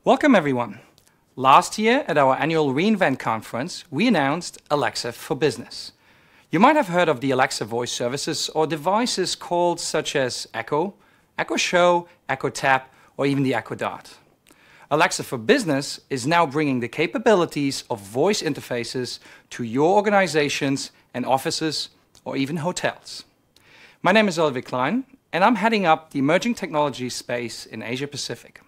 Welcome everyone. Last year at our annual reInvent conference, we announced Alexa for Business. You might have heard of the Alexa voice services or devices called such as Echo, Echo Show, Echo Tap, or even the Echo Dot. Alexa for Business is now bringing the capabilities of voice interfaces to your organizations and offices or even hotels. My name is Oliver Klein, and I'm heading up the emerging technology space in Asia Pacific.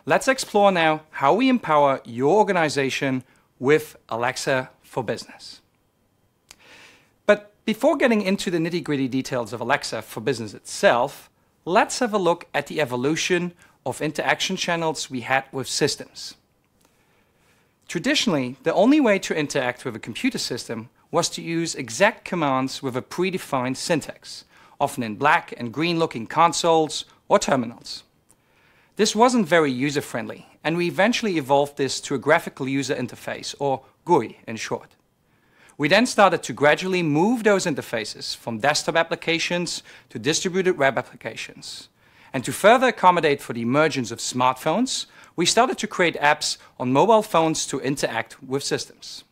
Let's explore now how we empower your organization with Alexa for Business. But before getting into the nitty-gritty details of Alexa for Business itself, let's have a look at the evolution of interaction channels we had with systems. Traditionally, the only way to interact with a computer system was to use exact commands with a predefined syntax, often in black and green looking consoles or terminals. This wasn't very user-friendly, and we eventually evolved this to a graphical user interface, or GUI in short. We then started to gradually move those interfaces from desktop applications to distributed web applications. And to further accommodate for the emergence of smartphones, we started to create apps on mobile phones to interact with systems.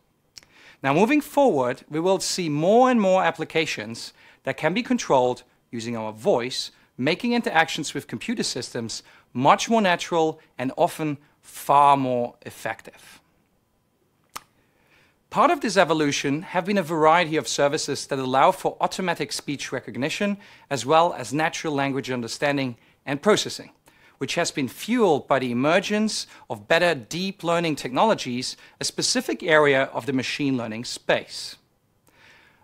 Now moving forward, we will see more and more applications that can be controlled using our voice, making interactions with computer systems much more natural and often far more effective. Part of this evolution have been a variety of services that allow for automatic speech recognition as well as natural language understanding and processing, which has been fueled by the emergence of better deep learning technologies, a specific area of the machine learning space.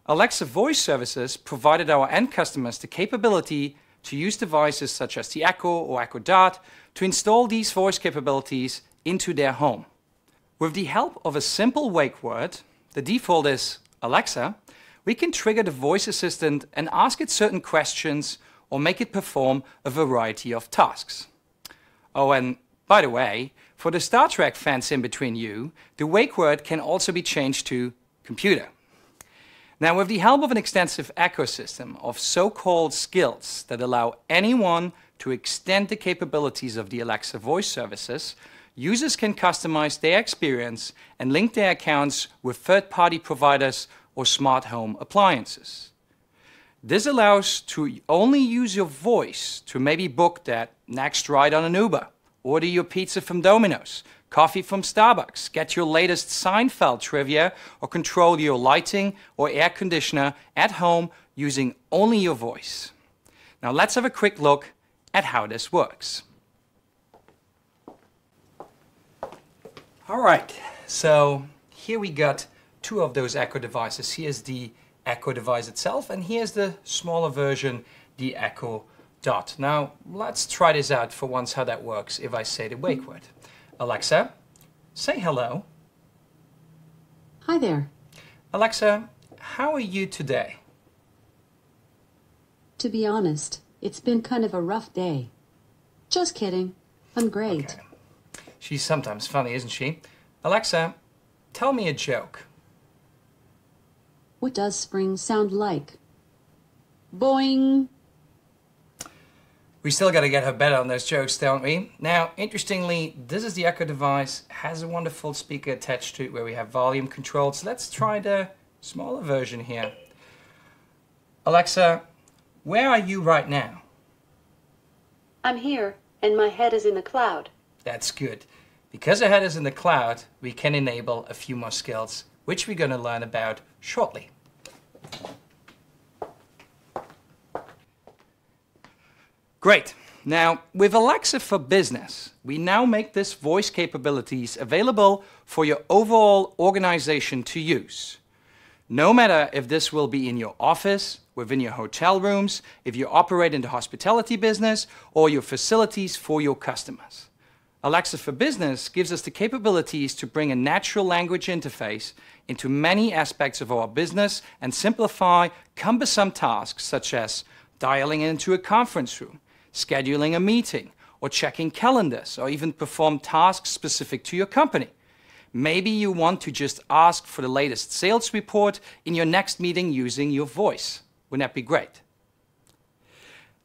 Alexa voice services provided our end customers the capability to use devices such as the Echo or Echo Dot to install these voice capabilities into their home. With the help of a simple wake word, the default is Alexa, we can trigger the voice assistant and ask it certain questions or make it perform a variety of tasks. Oh, and by the way, for the Star Trek fans in between you, the wake word can also be changed to computer. Now, with the help of an extensive ecosystem of so-called skills that allow anyone to extend the capabilities of the Alexa voice services, users can customize their experience and link their accounts with third-party providers or smart home appliances. This allows to only use your voice to maybe book that next ride on an Uber, order your pizza from Domino's, coffee from Starbucks, get your latest Seinfeld trivia, or control your lighting or air conditioner at home using only your voice. Now let's have a quick look at how this works. All right, so here we got two of those Echo devices. Here's the Echo device itself, and here's the smaller version, the Echo Dot. Now let's try this out for once how that works if I say the wake word. Alexa, say hello. Hi there. Alexa, how are you today? To be honest, it's been kind of a rough day. Just kidding. I'm great. Okay. She's sometimes funny, isn't she? Alexa, tell me a joke. What does spring sound like? Boing! We still got to get her better on those jokes, don't we? Now, interestingly, this is the Echo device, has a wonderful speaker attached to it where we have volume control. So let's try the smaller version here. Alexa, where are you right now? I'm here, and my head is in the cloud. That's good. Because her head is in the cloud, we can enable a few more skills, which we're going to learn about shortly. Great. Now, with Alexa for Business, we now make this voice capabilities available for your overall organization to use. No matter if this will be in your office, within your hotel rooms, if you operate in the hospitality business, or your facilities for your customers. Alexa for Business gives us the capabilities to bring a natural language interface into many aspects of our business and simplify cumbersome tasks such as dialing into a conference room, scheduling a meeting, or checking calendars, or even perform tasks specific to your company. Maybe you want to just ask for the latest sales report in your next meeting using your voice. Wouldn't that be great?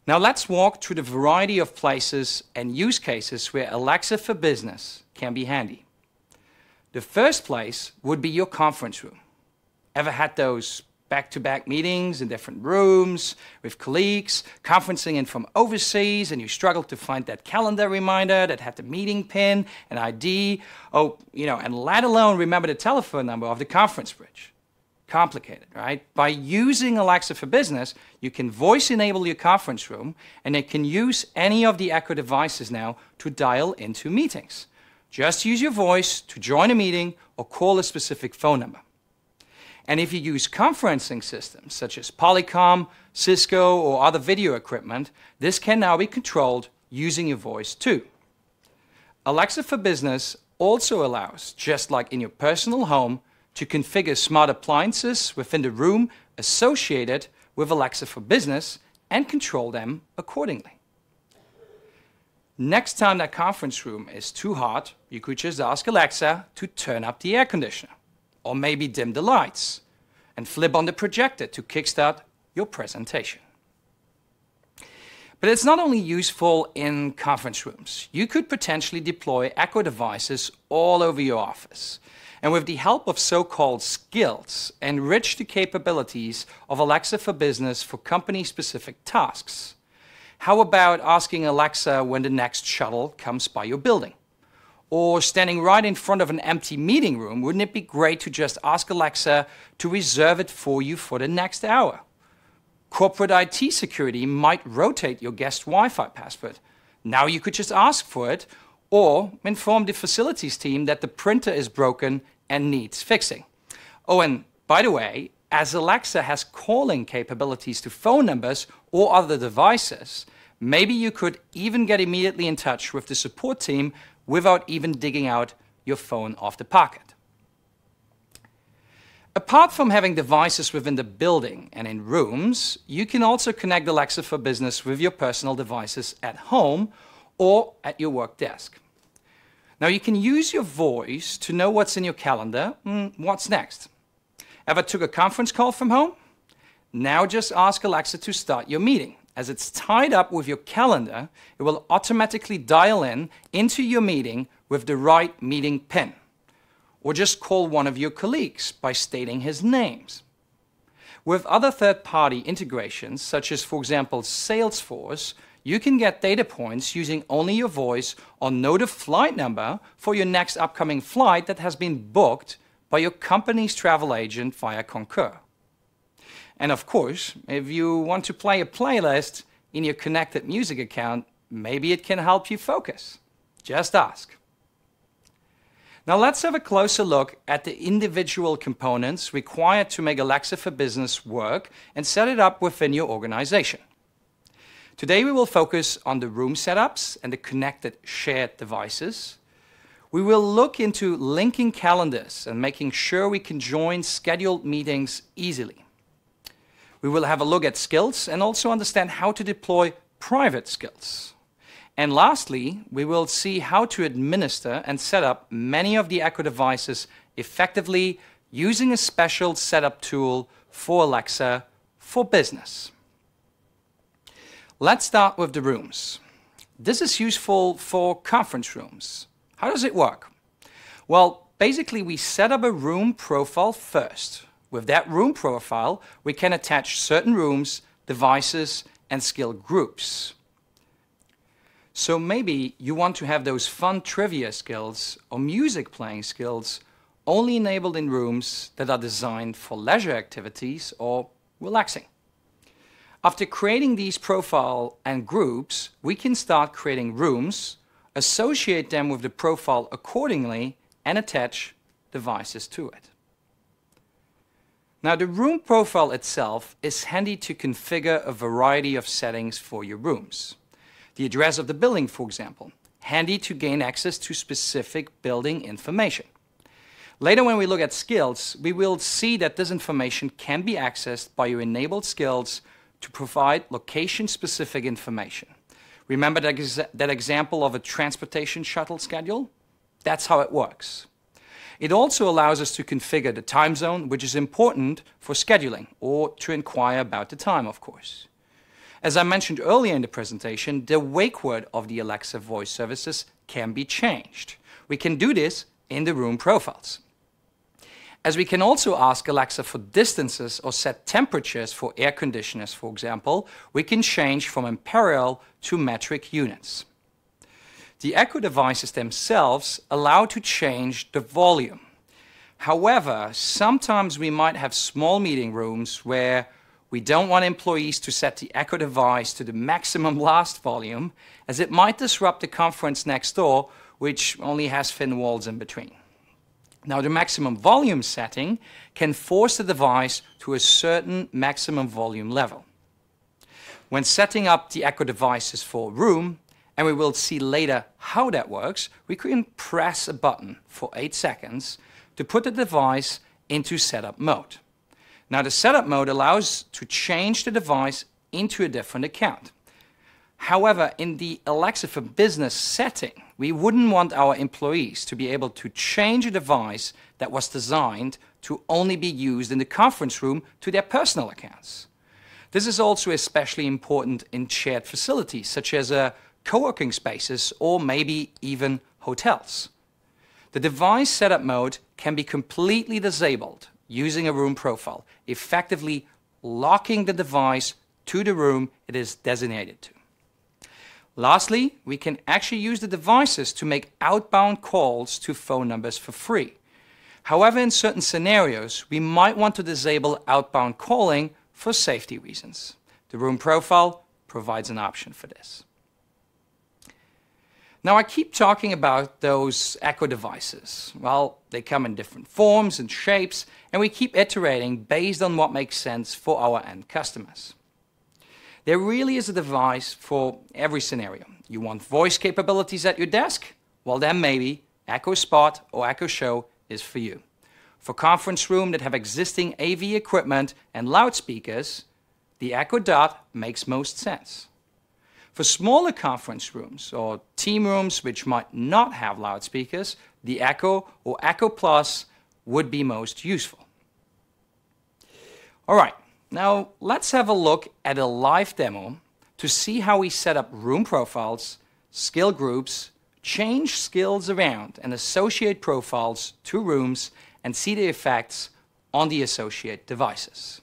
Now let's walk through the variety of places and use cases where Alexa for Business can be handy. The first place would be your conference room. Ever had those back-to-back meetings in different rooms with colleagues, conferencing in from overseas, and you struggled to find that calendar reminder that had the meeting pin and ID, and let alone remember the telephone number of the conference bridge. Complicated, right? By using Alexa for Business, you can voice enable your conference room, and it can use any of the Echo devices now to dial into meetings. Just use your voice to join a meeting or call a specific phone number. And if you use conferencing systems such as Polycom, Cisco, or other video equipment, this can now be controlled using your voice too. Alexa for Business also allows, just like in your personal home, to configure smart appliances within the room associated with Alexa for Business and control them accordingly. Next time that conference room is too hot, you could just ask Alexa to turn up the air conditioner, or maybe dim the lights, and flip on the projector to kickstart your presentation. But it's not only useful in conference rooms. You could potentially deploy Echo devices all over your office, and with the help of so-called skills, enrich the capabilities of Alexa for Business for company-specific tasks. How about asking Alexa when the next shuttle comes by your building? Or standing right in front of an empty meeting room, wouldn't it be great to just ask Alexa to reserve it for you for the next hour? Corporate IT security might rotate your guest Wi-Fi password. Now you could just ask for it, or inform the facilities team that the printer is broken and needs fixing. Oh, and by the way, as Alexa has calling capabilities to phone numbers or other devices, maybe you could even get immediately in touch with the support team without even digging out your phone off the pocket. Apart from having devices within the building and in rooms, you can also connect Alexa for Business with your personal devices at home or at your work desk. Now you can use your voice to know what's in your calendar, what's next. Ever took a conference call from home? Now just ask Alexa to start your meeting. As it's tied up with your calendar, it will automatically dial into your meeting with the right meeting pin. Or just call one of your colleagues by stating his names. With other third-party integrations, such as, for example, Salesforce, you can get data points using only your voice or know the flight number for your next upcoming flight that has been booked by your company's travel agent via Concur. And of course, if you want to play a playlist in your connected music account, maybe it can help you focus. Just ask. Now let's have a closer look at the individual components required to make Alexa for Business work and set it up within your organization. Today we will focus on the room setups and the connected shared devices. We will look into linking calendars and making sure we can join scheduled meetings easily. We will have a look at skills and also understand how to deploy private skills. And lastly, we will see how to administer and set up many of the Echo devices effectively using a special setup tool for Alexa for Business. Let's start with the rooms. This is useful for conference rooms. How does it work? Well, basically we set up a room profile first. With that room profile, we can attach certain rooms, devices, and skill groups. So maybe you want to have those fun trivia skills or music playing skills only enabled in rooms that are designed for leisure activities or relaxing. After creating these profile and groups, we can start creating rooms, associate them with the profile accordingly, and attach devices to it. Now, the room profile itself is handy to configure a variety of settings for your rooms. The address of the building, for example, handy to gain access to specific building information. Later, when we look at skills, we will see that this information can be accessed by your enabled skills to provide location-specific information. Remember that example of a transportation shuttle schedule? That's how it works. It also allows us to configure the time zone, which is important for scheduling or to inquire about the time, of course. As I mentioned earlier in the presentation, the wake word of the Alexa voice services can be changed. We can do this in the room profiles. As we can also ask Alexa for distances or set temperatures for air conditioners, for example, we can change from imperial to metric units. The Echo devices themselves allow to change the volume. However, sometimes we might have small meeting rooms where we don't want employees to set the Echo device to the maximum last volume, as it might disrupt the conference next door, which only has thin walls in between. Now, the maximum volume setting can force the device to a certain maximum volume level. When setting up the Echo devices for a room, and we will see later how that works, we can press a button for 8 seconds to put the device into setup mode. Now, the setup mode allows to change the device into a different account. However, in the Alexa for Business setting, we wouldn't want our employees to be able to change a device that was designed to only be used in the conference room to their personal accounts. This is also especially important in shared facilities, such as co-working spaces or maybe even hotels. The device setup mode can be completely disabled using a room profile, effectively locking the device to the room it is designated to. Lastly, we can actually use the devices to make outbound calls to phone numbers for free. However, in certain scenarios, we might want to disable outbound calling for safety reasons. The room profile provides an option for this. Now, I keep talking about those Echo devices. Well, they come in different forms and shapes, and we keep iterating based on what makes sense for our end customers. There really is a device for every scenario. You want voice capabilities at your desk? Well, then maybe Echo Spot or Echo Show is for you. For conference rooms that have existing AV equipment and loudspeakers, the Echo Dot makes most sense. For smaller conference rooms or team rooms which might not have loudspeakers, the Echo or Echo Plus would be most useful. All right, now let's have a look at a live demo to see how we set up room profiles, skill groups, change skills around and associate profiles to rooms and see the effects on the associate devices.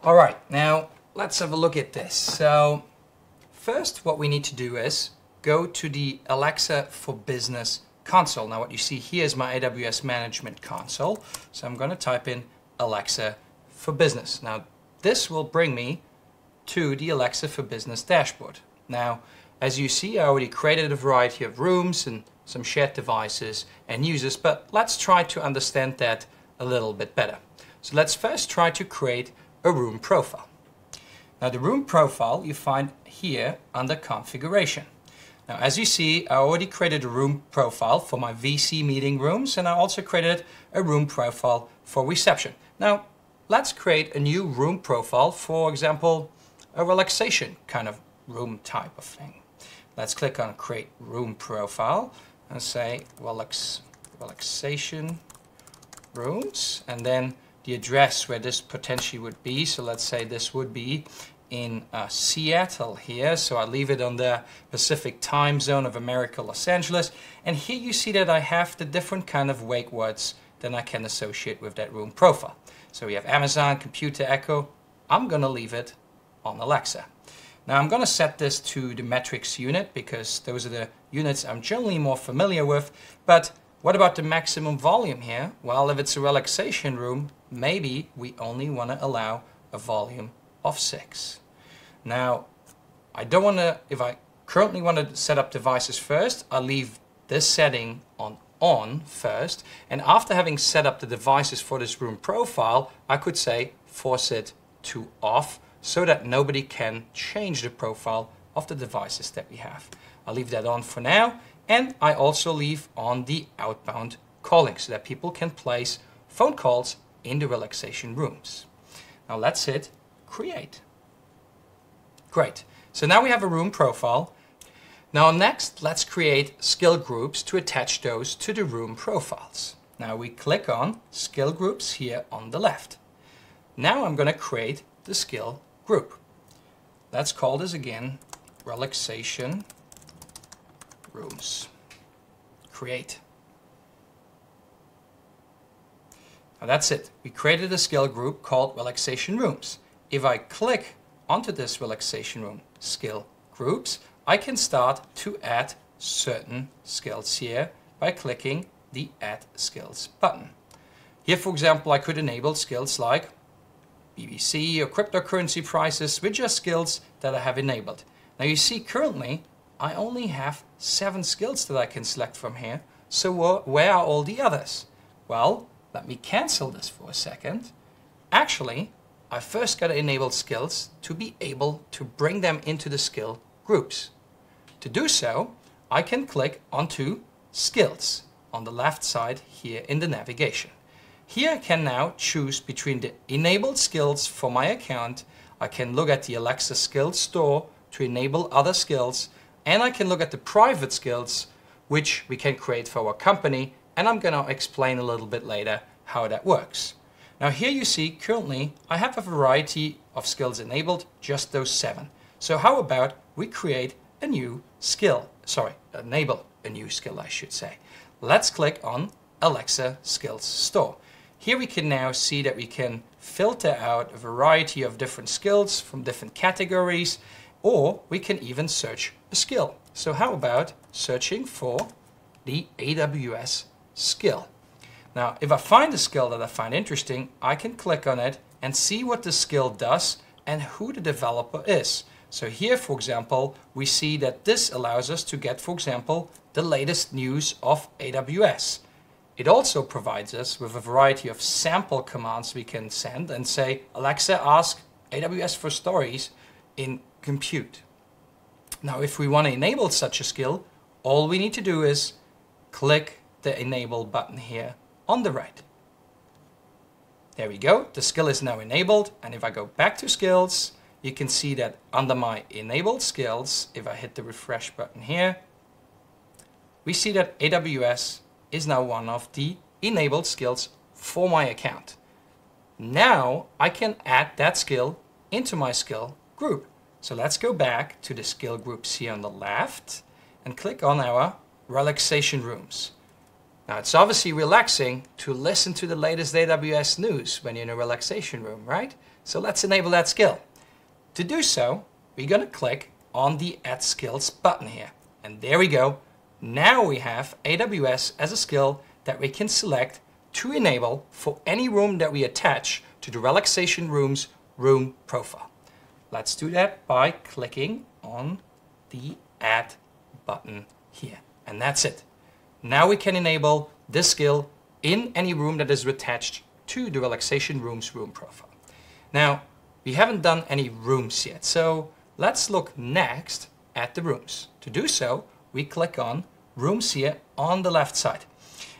All right, now let's have a look at this. So first, what we need to do is go to the Alexa for Business console. Now what you see here is my AWS Management Console. So I'm going to type in Alexa for Business. Now this will bring me to the Alexa for Business dashboard. Now, as you see, I already created a variety of rooms and some shared devices and users, but let's try to understand that a little bit better. So let's first try to create a room profile. Now the room profile you find here under configuration. Now as you see, I already created a room profile for my VC meeting rooms, and I also created a room profile for reception. Now let's create a new room profile, for example, a relaxation kind of room type of thing. Let's click on create room profile and say relaxation rooms, and then the address where this potentially would be. So let's say this would be in Seattle here. So I'll leave it on the Pacific time zone of America, Los Angeles. And here you see that I have the different kind of wake words that I can associate with that room profile. So we have Amazon, Computer Echo. I'm going to leave it on Alexa. Now I'm going to set this to the metrics unit because those are the units I'm generally more familiar with. But what about the maximum volume here? Well, if it's a relaxation room, maybe we only want to allow a volume of 6. Now, I don't want to, if I currently want to set up devices first, I'll leave this setting on first. And after having set up the devices for this room profile, I could say force it to off so that nobody can change the profile of the devices that we have. I'll leave that on for now. And I also leave on the outbound calling so that people can place phone calls in the relaxation rooms. Now let's hit create. Great. So now we have a room profile. Now next, let's create skill groups to attach those to the room profiles. Now we click on skill groups here on the left. Now I'm going to create the skill group. Let's call this again relaxation rooms. Create. Now that's it. We created a skill group called relaxation rooms. If I click onto this relaxation room skill groups, I can start to add certain skills here by clicking the Add Skills button. Here, for example, I could enable skills like BBC or cryptocurrency prices, which are skills that I have enabled. Now you see currently I only have 7 skills that I can select from here. So where are all the others? Well, let me cancel this for a second. Actually, I first got to enable skills to be able to bring them into the skill groups. To do so, I can click onto skills on the left side here in the navigation. Here I can now choose between the enabled skills for my account. I can look at the Alexa Skills Store to enable other skills, and I can look at the private skills which we can create for our company, and I'm going to explain a little bit later how that works. Now here you see currently I have a variety of skills enabled, just those 7. So how about we create a new skill, enable a new skill I should say. Let's click on Alexa Skills Store. Here we can now see that we can filter out a variety of different skills from different categories, or we can even search a skill. So how about searching for the AWS skill? Now, if I find a skill that I find interesting, I can click on it and see what the skill does and who the developer is. So here, for example, we see that this allows us to get, for example, the latest news of AWS. It also provides us with a variety of sample commands we can send and say, Alexa, ask AWS for stories in compute. Now, if we want to enable such a skill, all we need to do is click the enable button here on the right. There we go. The skill is now enabled. And if I go back to skills, you can see that under my enabled skills, if I hit the refresh button here, we see that AWS is now one of the enabled skills for my account. Now I can add that skill into my skill group. So let's go back to the skill groups here on the left and click on our relaxation rooms. Now it's obviously relaxing to listen to the latest AWS news when you're in a relaxation room, right? So let's enable that skill. To do so, we're going to click on the Add Skills button here. And there we go. Now we have AWS as a skill that we can select to enable for any room that we attach to the relaxation room's room profile. Let's do that by clicking on the Add button here. And that's it. Now we can enable this skill in any room that is attached to the relaxation room's room profile. Now, we haven't done any rooms yet, so let's look next at the rooms. To do so, we click on rooms here on the left side.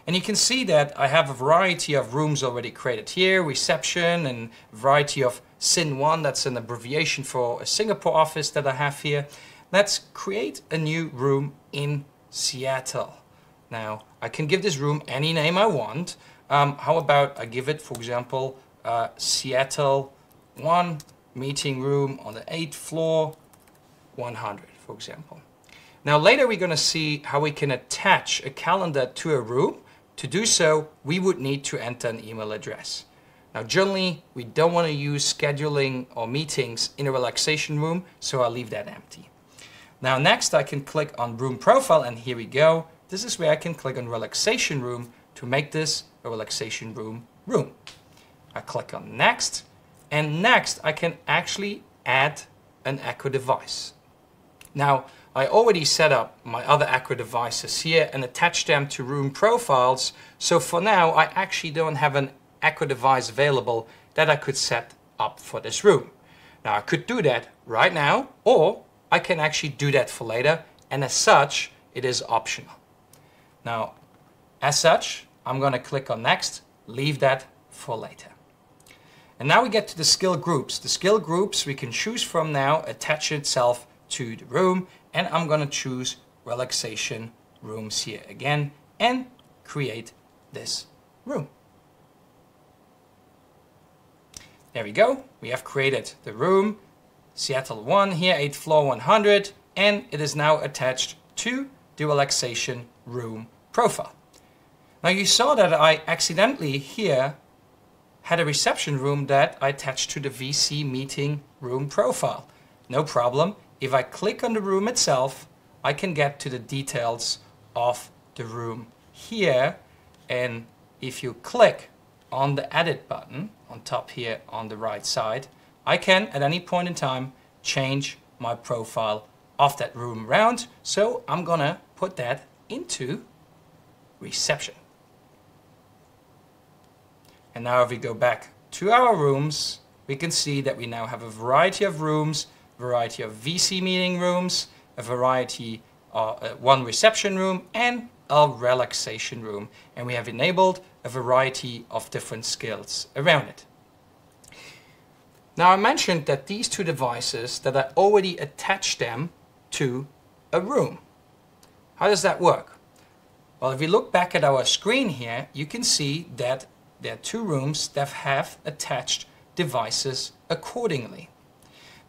And you can see that I have a variety of rooms already created here, reception and a variety of SIN1, that's an abbreviation for a Singapore office that I have here. Let's create a new room in Seattle. Now, I can give this room any name I want. How about I give it, for example, Seattle 1 meeting room on the 8th floor, 100, for example. Now later we're going to see how we can attach a calendar to a room. To do so, we would need to enter an email address. Now generally, we don't want to use scheduling or meetings in a relaxation room, so I'll leave that empty. Now next I can click on room profile, and here we go. This is where I can click on relaxation room to make this a relaxation room. I click on next. And next, I can actually add an Echo device. Now, I already set up my other Echo devices here and attached them to room profiles. So for now, I actually don't have an Echo device available that I could set up for this room. Now, I could do that right now, or I can actually do that for later. And as such, it is optional. Now, as such, I'm going to click on next, leave that for later. And now we get to the skill groups. The skill groups we can choose from now attach itself to the room, and I'm going to choose relaxation rooms here again and create this room. There we go. We have created the room, Seattle 1 here, 8th floor 100, and it is now attached to the relaxation room profile. Now you saw that I accidentally here had a reception room that I attached to the VC meeting room profile. No problem. If I click on the room itself, I can get to the details of the room here. And if you click on the edit button on top here on the right side, I can at any point in time change my profile of that room around. So I'm gonna put that into reception. And now if we go back to our rooms, we can see that we now have a variety of rooms, variety of VC meeting rooms, a variety of one reception room and a relaxation room. And we have enabled a variety of different skills around it. Now I mentioned that these two devices, that I already attached them to a room. How does that work? Well, if we look back at our screen here, you can see that there are two rooms that have attached devices accordingly.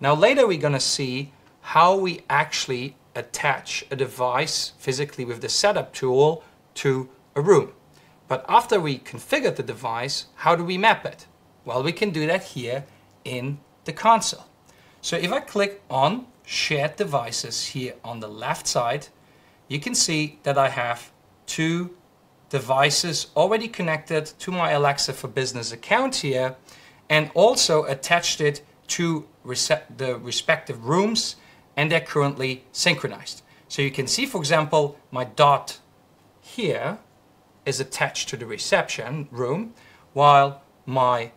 Now later we're going to see how we actually attach a device physically with the setup tool to a room. But after we configured the device, how do we map it? Well, we can do that here in the console. So if I click on shared devices here on the left side, you can see that I have two devices already connected to my Alexa for Business account here, and also attached it to the respective rooms, and they're currently synchronized. So you can see, for example, my dot here is attached to the reception room, while my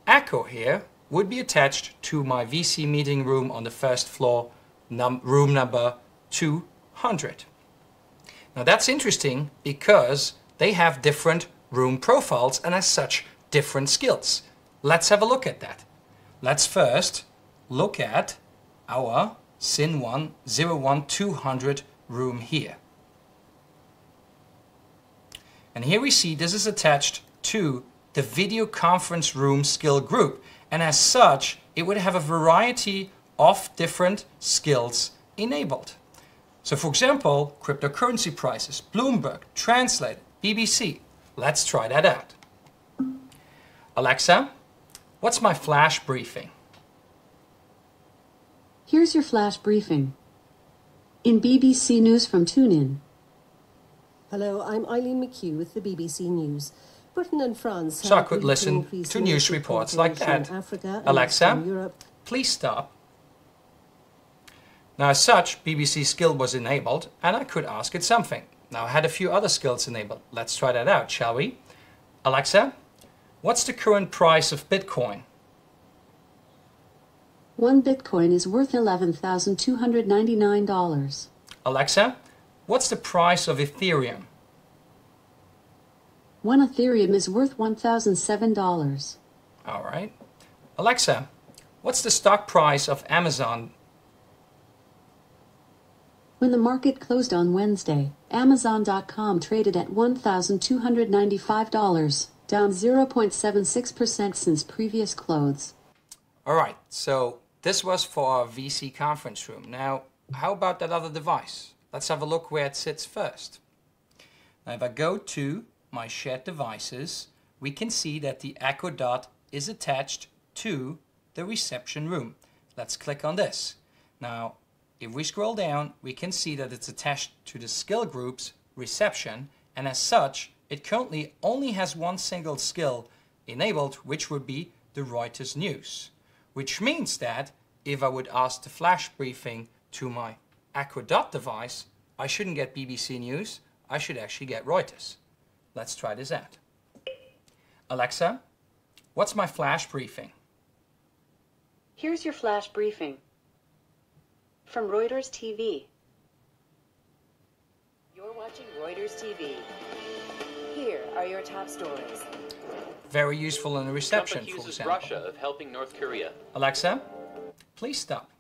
Echo here would be attached to my VC meeting room on the first floor, room number 200. Now that's interesting because they have different room profiles and as such different skills. Let's have a look at that. Let's first look at our SIN1 01200 room here. And here we see this is attached to the video conference room skill group, and as such it would have a variety of different skills enabled. So for example, cryptocurrency prices, Bloomberg, Translate, BBC. Let's try that out. Alexa, what's my flash briefing? Here's your flash briefing. In BBC News from TuneIn. Hello, I'm Eileen McHugh with the BBC News. Britain and France. So I could listen to news reports like that. Alexa, please stop. Now as such, BBC skill was enabled and I could ask it something. Now I had a few other skills enabled. Let's try that out, shall we? Alexa, what's the current price of Bitcoin? 1 Bitcoin is worth $11,299. Alexa, what's the price of Ethereum? 1 Ethereum is worth $1,007. All right. Alexa, what's the stock price of Amazon? When the market closed on Wednesday, Amazon.com traded at $1,295, down 0.76% since previous close. All right, so this was for our VC conference room. Now, how about that other device? Let's have a look where it sits first. Now, if I go to my shared devices, we can see that the Echo Dot is attached to the reception room. Let's click on this. Now, if we scroll down, we can see that it's attached to the skill group's reception, and as such, it currently only has one single skill enabled, which would be the Reuters News. Which means that if I would ask the flash briefing to my Echo Dot device, I shouldn't get BBC News, I should actually get Reuters. Let's try this out. Alexa, what's my flash briefing? Here's your flash briefing. From Reuters TV. You're watching Reuters TV. Here are your top stories. Very useful in the reception, Trump for accuses example. Russia of helping North Korea. Alexa, please stop.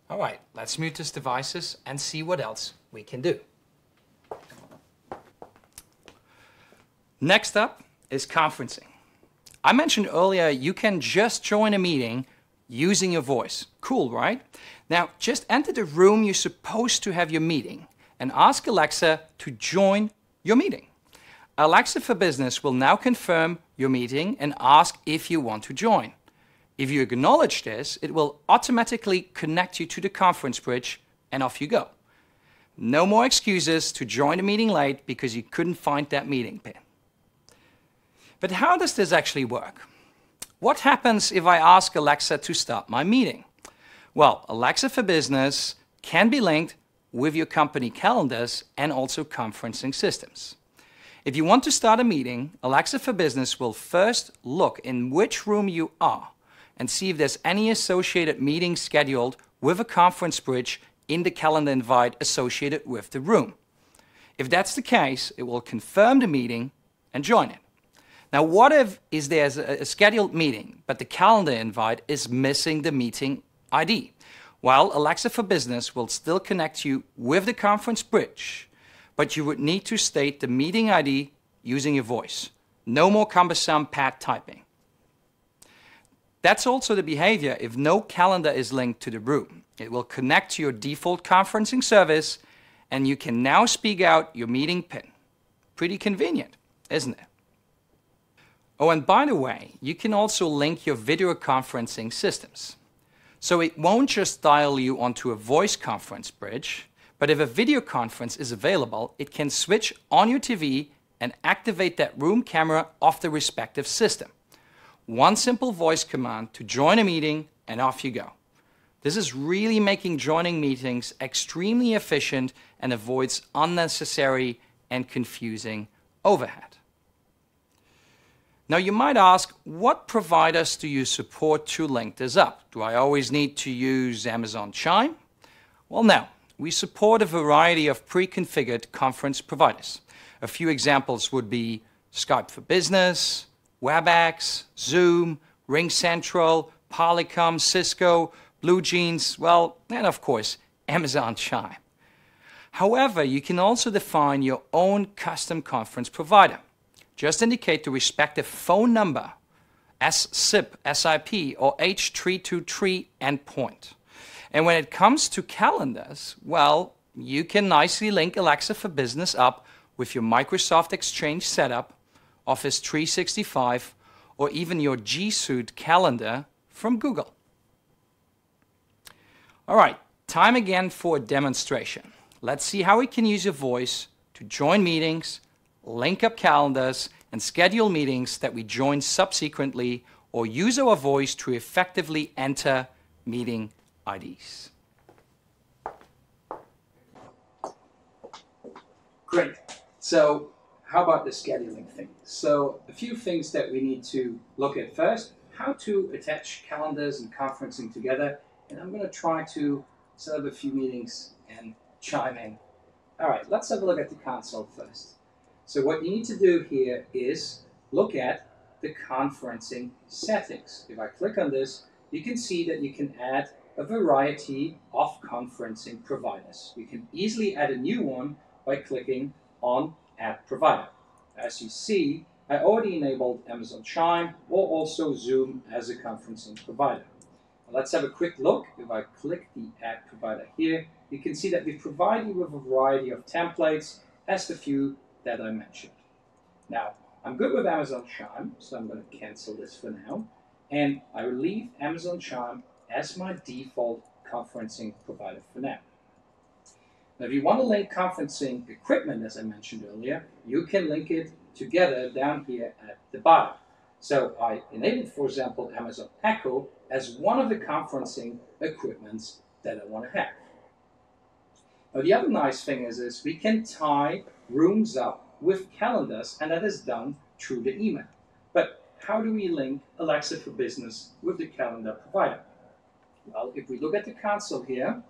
All right, let's mute these devices and see what else we can do. Next up is conferencing. I mentioned earlier you can just join a meeting using your voice. Cool, right? Now, just enter the room you're supposed to have your meeting and ask Alexa to join your meeting. Alexa for Business will now confirm your meeting and ask if you want to join. If you acknowledge this, it will automatically connect you to the conference bridge and off you go. No more excuses to join the meeting late because you couldn't find that meeting pin. But how does this actually work? What happens if I ask Alexa to start my meeting? Well, Alexa for Business can be linked with your company calendars and also conferencing systems. If you want to start a meeting, Alexa for Business will first look in which room you are and see if there's any associated meeting scheduled with a conference bridge in the calendar invite associated with the room. If that's the case, it will confirm the meeting and join it. Now, what if there's a scheduled meeting, but the calendar invite is missing the meeting ID? Well, Alexa for Business will still connect you with the conference bridge, but you would need to state the meeting ID using your voice. No more cumbersome pad typing. That's also the behavior if no calendar is linked to the room. It will connect to your default conferencing service, and you can now speak out your meeting pin. Pretty convenient, isn't it? Oh, and by the way, you can also link your video conferencing systems. So it won't just dial you onto a voice conference bridge, but if a video conference is available, it can switch on your TV and activate that room camera of the respective system. One simple voice command to join a meeting and off you go. This is really making joining meetings extremely efficient and avoids unnecessary and confusing overhead. Now you might ask, what providers do you support to link this up? Do I always need to use Amazon Chime? Well, no. We support a variety of pre-configured conference providers. A few examples would be Skype for Business, WebEx, Zoom, RingCentral, Polycom, Cisco, BlueJeans, well, and of course, Amazon Chime. However, you can also define your own custom conference provider. Just indicate the respective phone number, SIP, SIP, or H323 endpoint. And when it comes to calendars, well, you can nicely link Alexa for Business up with your Microsoft Exchange setup, Office 365, or even your G Suite calendar from Google. All right, time again for a demonstration. Let's see how we can use your voice to join meetings, link up calendars, and schedule meetings that we join subsequently, or use our voice to effectively enter meeting IDs. Great. So how about the scheduling thing? So a few things that we need to look at first. How to attach calendars and conferencing together. And I'm going to try to set up a few meetings and chime in. All right, let's have a look at the console first. So what you need to do here is look at the conferencing settings. If I click on this, you can see that you can add a variety of conferencing providers. You can easily add a new one by clicking on Add Provider. As you see, I already enabled Amazon Chime or also Zoom as a conferencing provider. Now let's have a quick look. If I click the Add Provider here, you can see that we provide you with a variety of templates as the few that I mentioned. Now, I'm good with Amazon Chime, so I'm going to cancel this for now. And I will leave Amazon Chime as my default conferencing provider for now. Now, if you want to link conferencing equipment, as I mentioned earlier, you can link it together down here at the bottom. So I enabled, for example, Amazon Echo as one of the conferencing equipments that I want to have. Now, the other nice thing is we can tie rooms up with calendars, and that is done through the email. But how do we link Alexa for Business with the calendar provider? Well, if we look at the console here,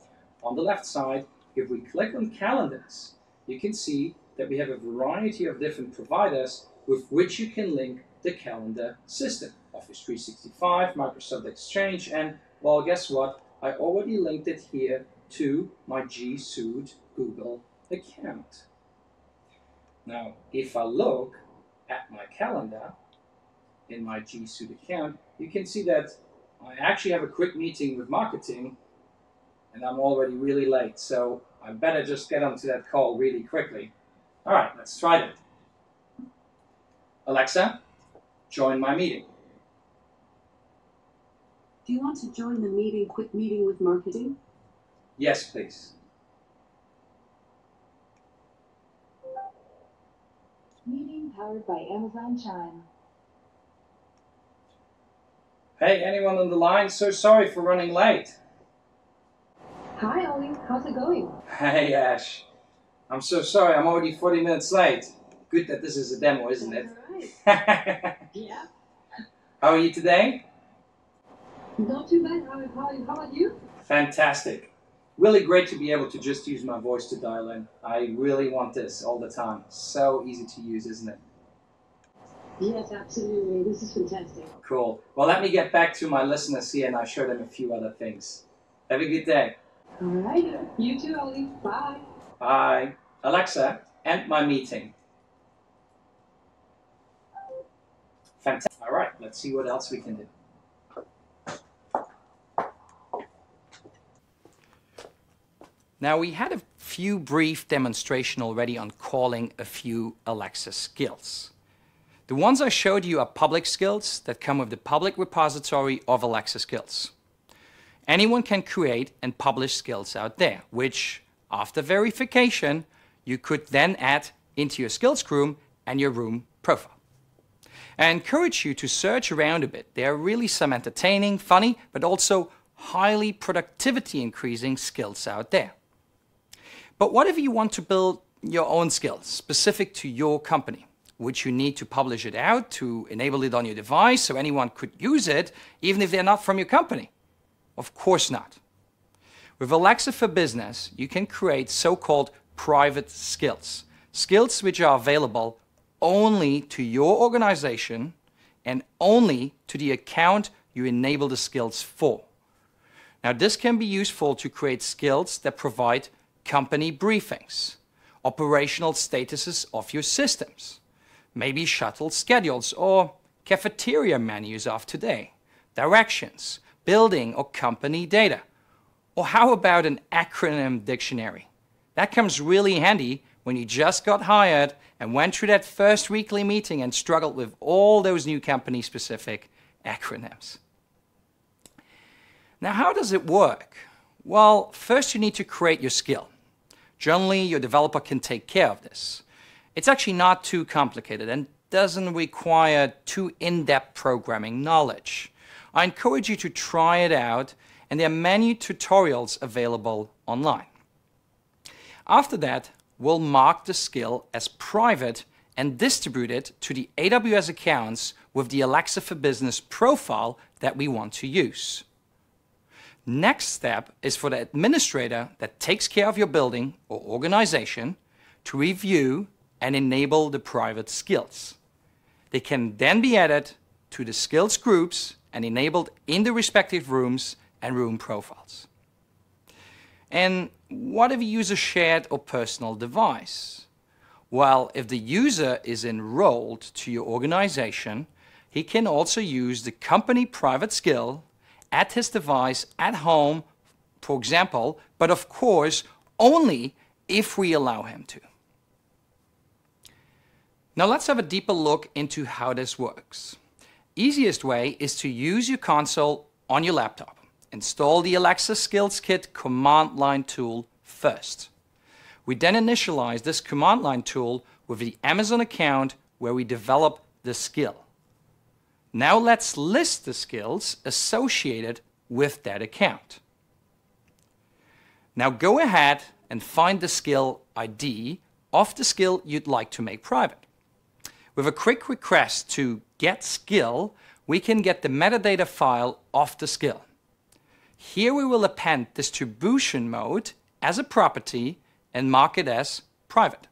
on the left side, if we click on calendars, you can see that we have a variety of different providers with which you can link the calendar system. Office 365, Microsoft Exchange, and, well, guess what? I already linked it here to my G Suite Google account. Now, if I look at my calendar in my G Suite account, you can see that I actually have a quick meeting with marketing and I'm already really late. So I better just get onto that call really quickly. All right, let's try that. Alexa, join my meeting. Do you want to join the meeting, quick meeting with marketing? Yes, please. Meeting powered by Amazon Chime. Hey, anyone on the line? So sorry for running late. Hi, Ollie. How's it going? Hey, Ash. I'm so sorry. I'm already 40 minutes late. Good that this is a demo, isn't it? All right. Yeah. How are you today? Not too bad. How about you? Fantastic. Really great to be able to just use my voice to dial in. I really want this all the time. So easy to use, isn't it? Yes, absolutely. This is fantastic. Cool. Well, let me get back to my listeners here and I'll show them a few other things. Have a good day. All right. You too, Ollie. Bye. Bye. Alexa, end my meeting. Fantastic. All right, let's see what else we can do. Now, we had a few brief demonstrations already on calling a few Alexa skills. The ones I showed you are public skills that come with the public repository of Alexa skills. Anyone can create and publish skills out there, which, after verification, you could then add into your skills room and your room profile. I encourage you to search around a bit. There are really some entertaining, funny, but also highly productivity increasing skills out there. But what if you want to build your own skills specific to your company? Would you need to publish it out to enable it on your device so anyone could use it, even if they're not from your company? Of course not. With Alexa for Business, you can create so-called private skills. Skills which are available only to your organization and only to the account you enable the skills for. Now, this can be useful to create skills that provide company briefings, operational statuses of your systems, maybe shuttle schedules or cafeteria menus of today, directions, building or company data. Or how about an acronym dictionary? That comes really handy when you just got hired and went through that first weekly meeting and struggled with all those new company-specific acronyms. Now, how does it work? Well, first you need to create your skill. Generally, your developer can take care of this. It's actually not too complicated and doesn't require too in-depth programming knowledge. I encourage you to try it out, and there are many tutorials available online. After that, we'll mark the skill as private and distribute it to the AWS accounts with the Alexa for Business profile that we want to use. Next step is for the administrator that takes care of your building or organization to review and enable the private skills. They can then be added to the skills groups and enabled in the respective rooms and room profiles. And what if you use a shared or personal device? Well, if the user is enrolled to your organization, he can also use the company private skill at his device at home, for example, but of course, only if we allow him to. Now let's have a deeper look into how this works. Easiest way is to use your console on your laptop. Install the Alexa Skills Kit command line tool first. We then initialize this command line tool with the Amazon account where we develop the skill. Now let's list the skills associated with that account. Now go ahead and find the skill ID of the skill you'd like to make private. With a quick request to get skill, we can get the metadata file of the skill. Here we will append distribution mode as a property and mark it as private.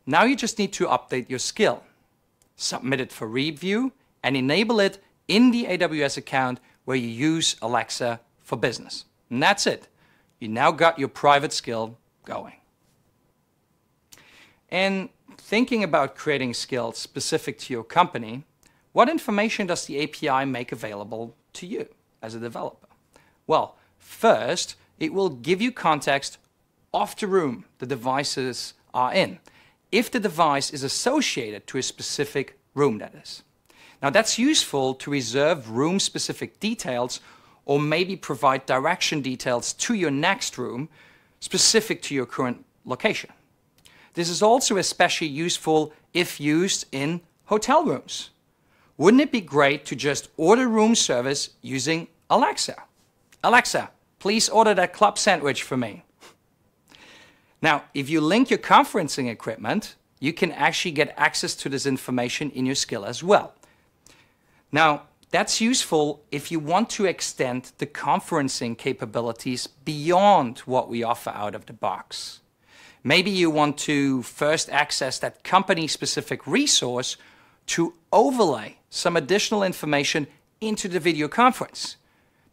Now you just need to update your skill, submit it for review, and enable it in the AWS account where you use Alexa for Business. And that's it. You now got your private skill going. And thinking about creating skills specific to your company, what information does the API make available to you as a developer? Well, first, it will give you context of the room the devices are in, if the device is associated to a specific room, that is. Now, that's useful to reserve room-specific details or maybe provide direction details to your next room specific to your current location. This is also especially useful if used in hotel rooms. Wouldn't it be great to just order room service using Alexa? Alexa, please order that club sandwich for me. Now, if you link your conferencing equipment, you can actually get access to this information in your skill as well. Now, that's useful if you want to extend the conferencing capabilities beyond what we offer out of the box. Maybe you want to first access that company-specific resource to overlay some additional information into the video conference.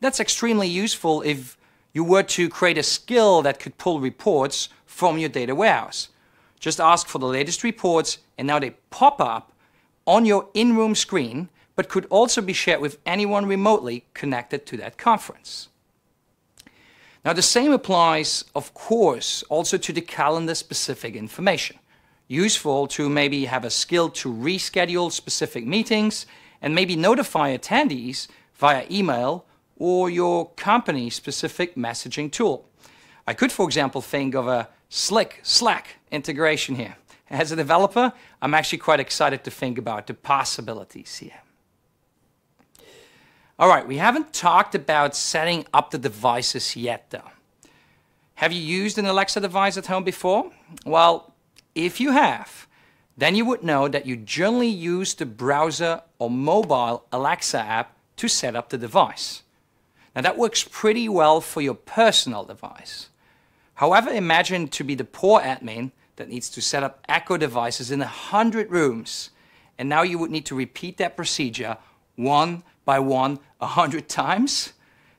That's extremely useful if you were to create a skill that could pull reports from your data warehouse. Just ask for the latest reports, and now they pop up on your in-room screen, but could also be shared with anyone remotely connected to that conference. Now, the same applies, of course, also to the calendar-specific information. Useful to maybe have a skill to reschedule specific meetings and maybe notify attendees via email or your company-specific messaging tool. I could, for example, think of a slick Slack integration here. As a developer, I'm actually quite excited to think about the possibilities here. All right, we haven't talked about setting up the devices yet, though. Have you used an Alexa device at home before? Well, if you have, then you would know that you generally use the browser or mobile Alexa app to set up the device. Now, that works pretty well for your personal device. However, imagine to be the poor admin that needs to set up Echo devices in 100 rooms, and now you would need to repeat that procedure one by one 100 times.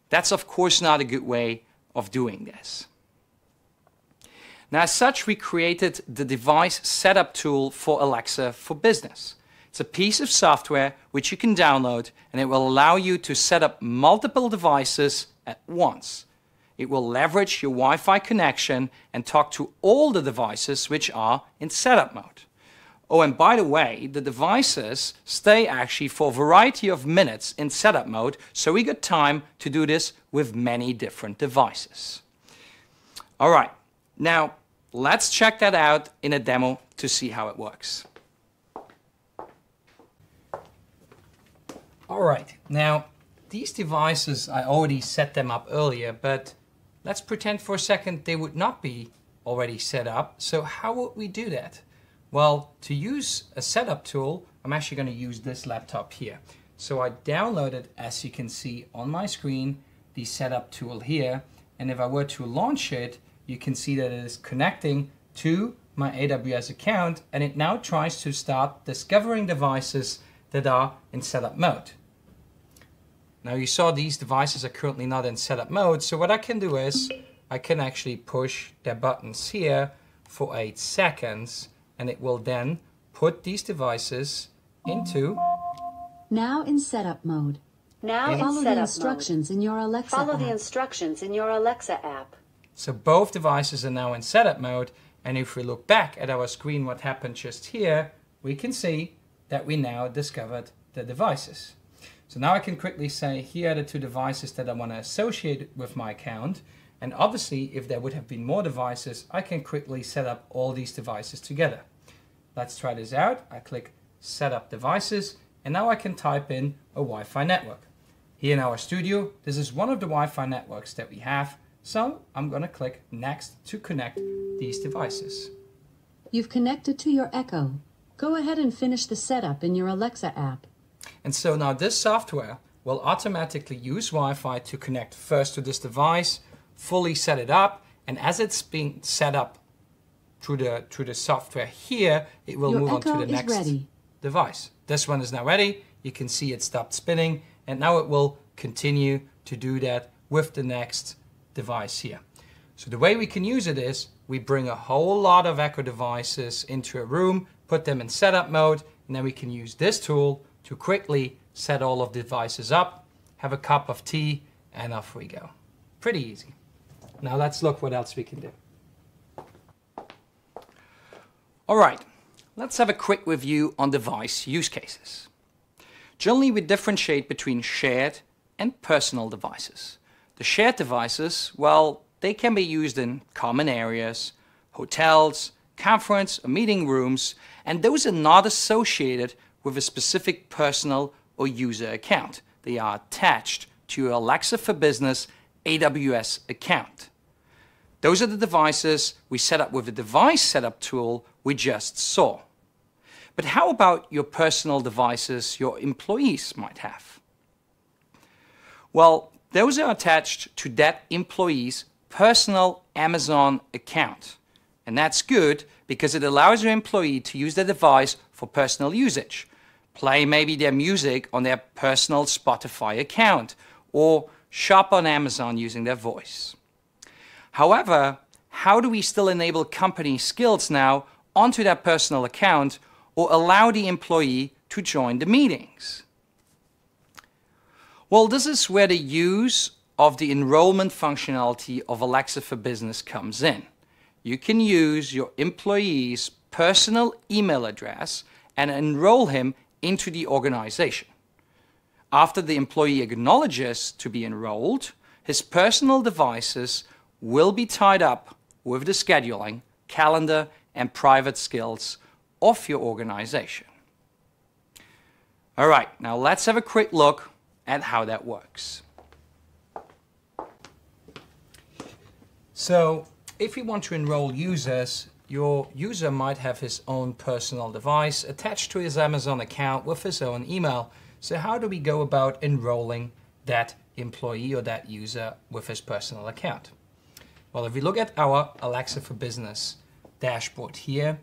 That's of course not a good way of doing this. Now, as such, we created the device setup tool for Alexa for Business. It's a piece of software which you can download, and it will allow you to set up multiple devices at once. It will leverage your Wi-Fi connection and talk to all the devices which are in setup mode. Oh, and by the way, the devices stay actually for a variety of minutes in setup mode, so we got time to do this with many different devices. All right, now let's check that out in a demo to see how it works. All right, now these devices, I already set them up earlier, but let's pretend for a second they would not be already set up. So how would we do that? Well, to use a setup tool, I'm actually going to use this laptop here. So I downloaded, as you can see on my screen, the setup tool here. And if I were to launch it, you can see that it is connecting to my AWS account, and it now tries to start discovering devices that are in setup mode. Now, you saw these devices are currently not in setup mode, so what I can do is I can actually push the buttons here for 8 seconds, and it will then put these devices into Now in setup mode. Now in Follow the setup instructions mode. in your Alexa Follow app. the instructions in your Alexa app. So both devices are now in setup mode, and if we look back at our screen what happened just here, we can see that we now discovered the devices. So now I can quickly say here are the 2 devices that I want to associate with my account, and obviously if there would have been more devices, I can quickly set up all these devices together. Let's try this out. I click Set up Devices, and now I can type in a Wi-Fi network. Here in our studio, this is one of the Wi-Fi networks that we have, so I'm going to click Next to connect these devices. You've connected to your Echo. Go ahead and finish the setup in your Alexa app. And so now this software will automatically use Wi-Fi to connect first to this device, fully set it up, and as it's being set up through the software here, it will move on to the next device. This one is now ready. You can see it stopped spinning, and now it will continue to do that with the next device here. So the way we can use it is we bring a whole lot of Echo devices into a room, put them in setup mode, and then we can use this tool to quickly set all of the devices up, have a cup of tea, and off we go. Pretty easy. Now let's look what else we can do. All right, let's have a quick review on device use cases. Generally, we differentiate between shared and personal devices. The shared devices, well, they can be used in common areas, hotels, conference or meeting rooms, and those are not associated with a specific personal or user account. They are attached to your Alexa for Business AWS account. Those are the devices we set up with the device setup tool we just saw. But how about your personal devices your employees might have? Well, those are attached to that employee's personal Amazon account. And that's good because it allows your employee to use the device for personal usage. Play maybe their music on their personal Spotify account or shop on Amazon using their voice. However, how do we still enable company skills now onto that personal account or allow the employee to join the meetings? Well, this is where the use of the enrollment functionality of Alexa for Business comes in. You can use your employee's personal email address and enroll him into the organization. After the employee acknowledges to be enrolled, his personal devices will be tied up with the scheduling, calendar, and private skills of your organization. All right, now let's have a quick look at how that works. So, if you want to enroll users, your user might have his own personal device attached to his Amazon account with his own email. So how do we go about enrolling that employee or that user with his personal account? Well, if we look at our Alexa for Business dashboard here,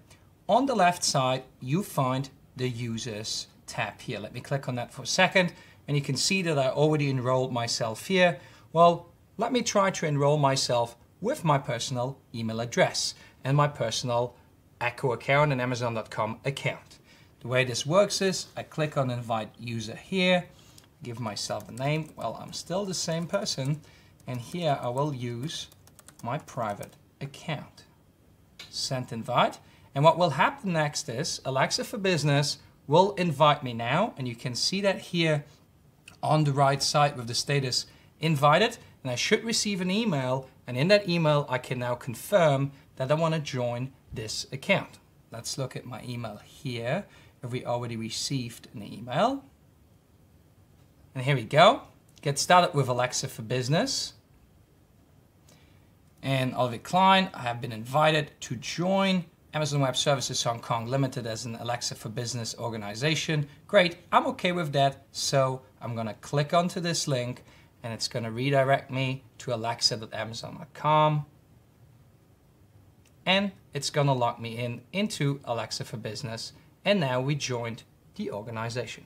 on the left side, you find the Users tab here. Let me click on that for a second, and you can see that I already enrolled myself here. Well, let me try to enroll myself with my personal email address and my personal Echo account and Amazon.com account. The way this works is I click on Invite User here, give myself a name. Well, I'm still the same person, and here I will use my private account. Send invite, and what will happen next is Alexa for Business will invite me now, and you can see that here on the right side with the status invited, and I should receive an email, and in that email I can now confirm that I want to join this account. Let's look at my email here if we already received an email. And here we go. Get started with Alexa for Business. And Oliver Klein, I have been invited to join Amazon Web Services Hong Kong Limited as an Alexa for Business organization. Great, I'm okay with that. So I'm going to click onto this link and it's going to redirect me to alexa.amazon.com. And it's going to log me into Alexa for Business. And now we joined the organization.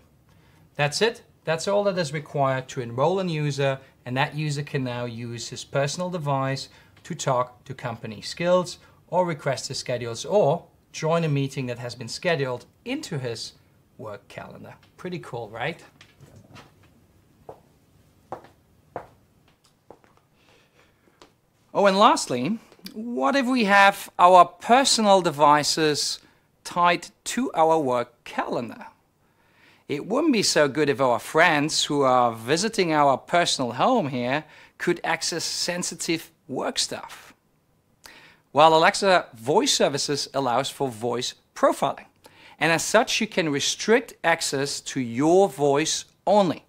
That's it. That's all that is required to enroll a user, and that user can now use his personal device to talk to company skills or request his schedules or join a meeting that has been scheduled into his work calendar. Pretty cool, right? Oh, and lastly, what if we have our personal devices tied to our work calendar? It wouldn't be so good if our friends who are visiting our personal home here could access sensitive work stuff. While Alexa Voice Services allows for voice profiling, and as such you can restrict access to your voice only.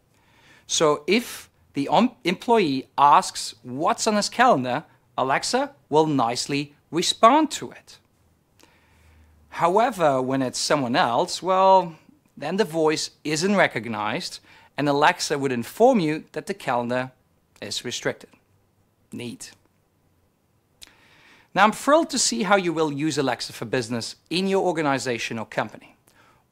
So if the employee asks what's on his calendar, Alexa will nicely respond to it. However, when it's someone else, well, then the voice isn't recognized and Alexa would inform you that the calendar is restricted. Neat. Now, I'm thrilled to see how you will use Alexa for Business in your organization or company.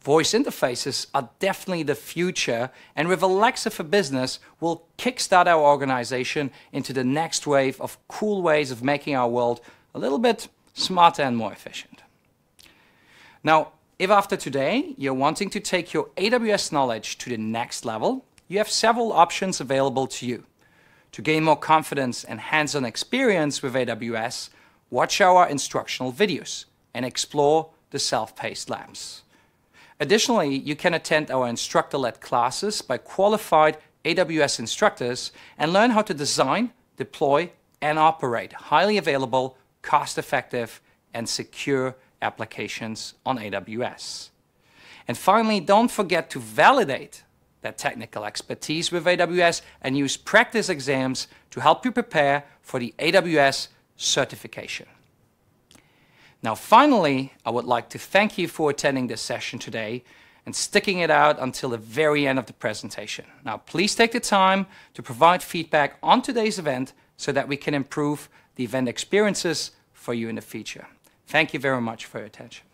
Voice interfaces are definitely the future, and with Alexa for Business, we'll kickstart our organization into the next wave of cool ways of making our world a little bit smarter and more efficient. Now, If after today you're wanting to take your AWS knowledge to the next level, you have several options available to you. To gain more confidence and hands-on experience with AWS, watch our instructional videos and explore the self-paced labs. Additionally, you can attend our instructor-led classes by qualified AWS instructors and learn how to design, deploy, and operate highly available, cost-effective, and secure applications on AWS. And finally, don't forget to validate that technical expertise with AWS and use practice exams to help you prepare for the AWS certification. Now, finally, I would like to thank you for attending this session today and sticking it out until the very end of the presentation. Now, please take the time to provide feedback on today's event so that we can improve the event experiences for you in the future. Thank you very much for your attention.